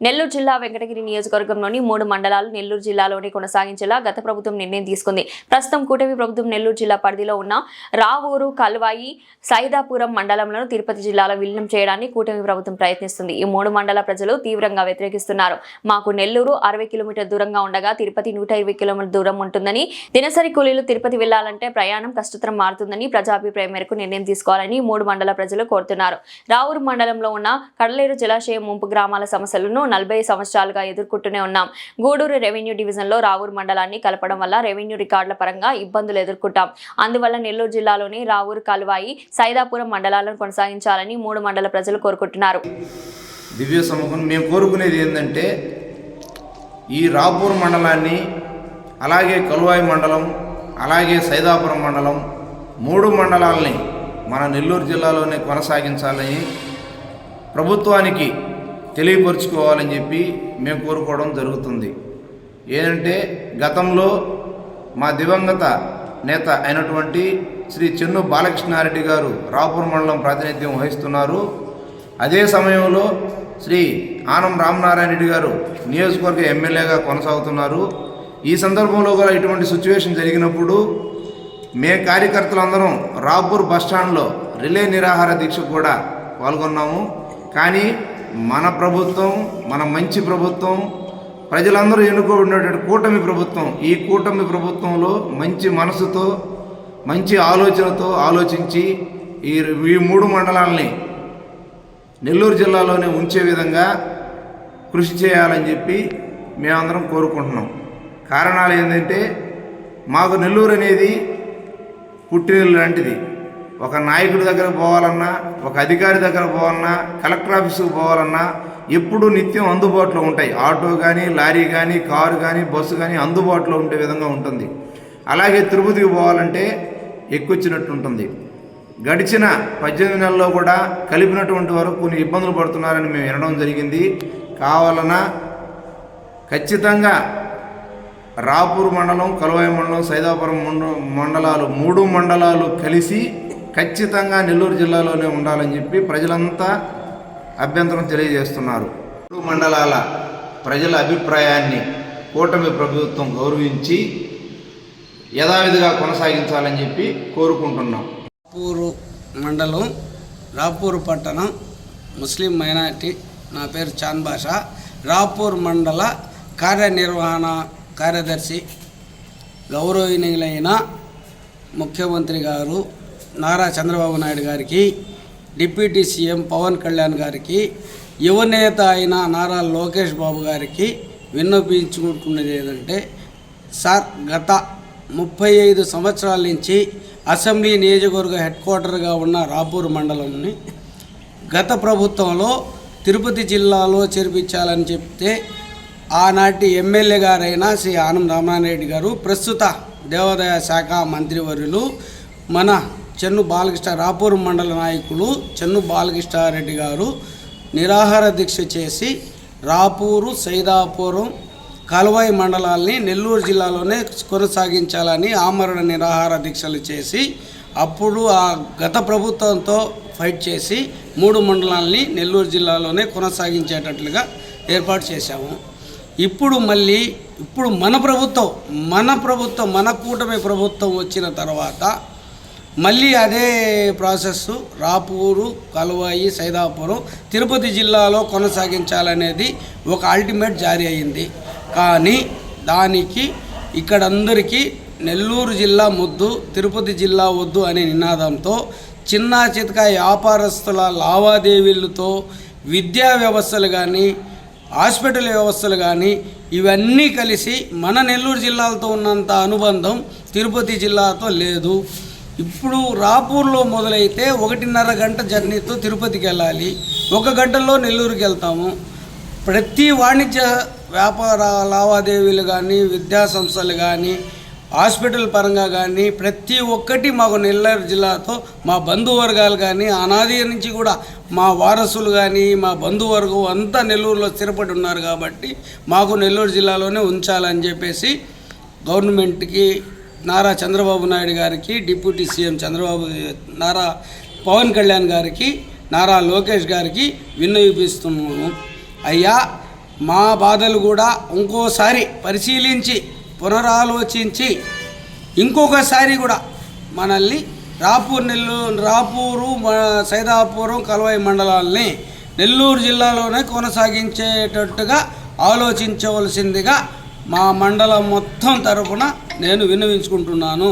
నెల్లూరు జిల్లా వెంకటగిరి నియోజకవర్గంలోని 3 మండలాలు నెల్లూరు జిల్లాలోనే కొనసాగించేలా గత ప్రభుత్వం నిర్ణయం తీసుకుంది. ప్రస్తుతం కూటమి ప్రభుత్వం నెల్లూరు జిల్లా పరిధిలో ఉన్న రావూరు, కల్వాయి, సైదాపురం మండలంలను తిరుపతి జిల్లాలో విలీనం చేయడానికి కూటమి ప్రభుత్వం ప్రయత్నిస్తుంది. ఈ 3 మండల ప్రజలు తీవ్రంగా వ్యతిరేకిస్తున్నారు. మాకు నెల్లూరు 60 కిలోమీటర్ల దూరంగా ఉండగా తిరుపతి 120 కిలోమీటర్ల దూరం ఉంటుందని, దినసరి కూలీలు తిరుపతి వెళ్లాలంటే ప్రయాణం కష్టతరం మారుతుందని ప్రజాభిప్రాయం మేరకు నిర్ణయం తీసుకోవాలని 3 మండల ప్రజలు కోరుతున్నారు. రావూరు మండలంలో ఉన్న కడలేరు జలాశయం ముంపు గ్రామాల సమస్యలను 40 సంవత్సరాలుగా ఎదుర్కొంటూనే ఉన్నాం. గూడూరు రెవెన్యూ డివిజన్లో రావూరు మండలాన్ని కలపడం వల్ల రెవెన్యూ రికార్డుల పరంగా ఇబ్బందులు ఎదుర్కొంటాం. అందువల్ల నెల్లూరు జిల్లాలోని రావూరు, కల్వాయి, సైదాపురం మండలాలను కొనసాగించాలని 3 మండల ప్రజలు కోరుకుంటున్నారు. దివ్య సమూహం మేము కోరుకునేది ఏంటంటే ఈ రాపూర్ మండలాన్ని, అలాగే కల్వాయి మండలం, అలాగే సైదాపురం మండలం 3 మండలాలని మన నెల్లూరు జిల్లాలోనే కొనసాగించాలని ప్రభుత్వానికి తెలియపరుచుకోవాలని చెప్పి మేము కోరుకోవడం జరుగుతుంది. ఏంటంటే గతంలో మా దివంగత నేత అయినటువంటి శ్రీ చెన్ను బాలకృష్ణారెడ్డి గారు రాపూర్ మండలం ప్రాతినిధ్యం వహిస్తున్నారు. అదే సమయంలో శ్రీ ఆనం రామనారాయణ రెడ్డి గారు నియోజకవర్గ ఎమ్మెల్యేగా కొనసాగుతున్నారు. ఈ సందర్భంలో కూడా ఇటువంటి సిచ్యువేషన్ జరిగినప్పుడు మేము కార్యకర్తలందరం రాపూర్ బస్టాండ్లో రిలే నిరాహార దీక్ష కూడా పాల్గొన్నాము. కానీ మన ప్రభుత్వం, మన మంచి ప్రభుత్వం, ప్రజలందరూ ఎన్నుకోబడినటువంటి కూటమి ప్రభుత్వం, ఈ కూటమి ప్రభుత్వంలో మంచి మనసుతో, మంచి ఆలోచనతో ఆలోచించి ఈ 3 మండలాలని నెల్లూరు జిల్లాలోనే ఉంచే విధంగా కృషి చేయాలని చెప్పి మేమందరం కోరుకుంటున్నాం. కారణాలు ఏంటంటే మాకు నెల్లూరు అనేది పుట్టినిల్లు లాంటిది. ఒక నాయకుడి దగ్గర పోవాలన్నా, ఒక అధికారి దగ్గర పోవాలన్నా, కలెక్టర్ ఆఫీసుకు పోవాలన్నా ఎప్పుడూ నిత్యం అందుబాటులో ఉంటాయి. ఆటో కానీ, లారీ కానీ, కారు కానీ, బస్సు కానీ అందుబాటులో ఉండే విధంగా ఉంటుంది. అలాగే తిరుపతికి పోవాలంటే ఎక్కువచ్చినట్టు ఉంటుంది. గడిచిన 18 నెలల్లో కూడా కలిపినటువంటి వరకు కొన్ని ఇబ్బందులు పడుతున్నారని మేము వినడం జరిగింది. కావాలన్నా ఖచ్చితంగా రాపూర్ మండలం, కల్వాయి మండలం, సైదాపురం మండలాలు 3 మండలాలు కలిసి ఖచ్చితంగా నెల్లూరు జిల్లాలోనే ఉండాలని చెప్పి ప్రజలంతా అభ్యంతరం తెలియజేస్తున్నారు. 3 మండలాల ప్రజల అభిప్రాయాన్ని కూటమి ప్రభుత్వం గౌరవించి యథావిధిగా కొనసాగించాలని చెప్పి కోరుకుంటున్నాం. రాపూరు మండలం, రాపూరు పట్టణం, ముస్లిం మైనార్టీ. నా పేరు చాన్ బాషా. రాపూర్ మండల కార్యనిర్వహణ కార్యదర్శి. గౌరవనీయులైన ముఖ్యమంత్రి గారు నారా చంద్రబాబు నాయుడు గారికి, డిప్యూటీ సీఎం పవన్ కళ్యాణ్ గారికి, యువనేత అయిన నారా లోకేష్ బాబు గారికి విన్నపించుకుంటున్నది ఏంటంటే, సార్ గత 35 సంవత్సరాల నుంచి అసెంబ్లీ నియోజకవర్గ హెడ్ క్వార్టర్గా ఉన్న రాపూర్ మండలంని గత ప్రభుత్వంలో తిరుపతి జిల్లాలో చేర్పించాలని చెప్తే ఆనాటి ఎమ్మెల్యే గారైన శ్రీ ఆనం రామనారాయణ రెడ్డి గారు, ప్రస్తుత దేవాదాయ శాఖ మంత్రివర్యులు మన చెన్ను బాలకృష్ణ, రాపూర్ మండల నాయకులు చెన్ను బాలకృష్ణారెడ్డి గారు నిరాహార దీక్ష చేసి రాపూరు, సైదాపురం, కల్వాయి మండలాల్ని నెల్లూరు జిల్లాలోనే కొనసాగించాలని ఆమరణ నిరాహార దీక్షలు చేసి అప్పుడు ఆ గత ప్రభుత్వంతో ఫైట్ చేసి 3 మండలాల్ని నెల్లూరు జిల్లాలోనే కొనసాగించేటట్లుగా ఏర్పాటు చేశాము. ఇప్పుడు మన ప్రభుత్వం మన కూటమి ప్రభుత్వం వచ్చిన తర్వాత మళ్ళీ అదే ప్రాసెస్ రాపూరు, కల్వాయి, సైదాపురం తిరుపతి జిల్లాలో కొనసాగించాలనేది ఒక అల్టిమేట్ జారీ అయింది. కానీ దానికి ఇక్కడ అందరికీ నెల్లూరు జిల్లా ముద్దు, తిరుపతి జిల్లా వద్దు అనే నినాదంతో చిన్న చితక వ్యాపారస్తుల లావాదేవీలతో విద్యా వ్యవస్థలు కానీ, హాస్పిటల్ వ్యవస్థలు కానీ ఇవన్నీ కలిసి మన నెల్లూరు జిల్లాలతో ఉన్నంత అనుబంధం తిరుపతి జిల్లాతో లేదు. ఇప్పుడు రాపూర్లో మొదలైతే 1.5 గంట జర్నీతో తిరుపతికి వెళ్ళాలి, 1 గంటలో నెల్లూరుకి వెళ్తాము. ప్రతి వాణిజ్య వ్యాపార లావాదేవీలు కానీ, విద్యా సంస్థలు కానీ, హాస్పిటల్ పరంగా కానీ ప్రతి ఒక్కటి మాకు నెల్లూరు జిల్లాతో, మా బంధువర్గాలు కానీ అనాది నుంచి కూడా మా వారసులు కానీ మా బంధువర్గం అంతా నెల్లూరులో స్థిరపడి ఉన్నారు. కాబట్టి మాకు నెల్లూరు జిల్లాలోనే ఉంచాలని చెప్పేసి గవర్నమెంట్కి, నారా చంద్రబాబు నాయుడు గారికి, డిప్యూటీ సీఎం నారా పవన్ కళ్యాణ్ గారికి, నారా లోకేష్ గారికి విన్నవిస్తున్నాము. అయ్యా, మా బాధలు కూడా ఇంకోసారి పరిశీలించి పునరాలోచించి ఇంకొకసారి కూడా మనల్ని రాపూరు సైదాపురం కల్వాయి మండలాల్ని నెల్లూరు జిల్లాలోనే కొనసాగించేటట్టుగా ఆలోచించవలసిందిగా మా మండలం మొత్తం తరపున నేను విన్నవించుకుంటున్నాను.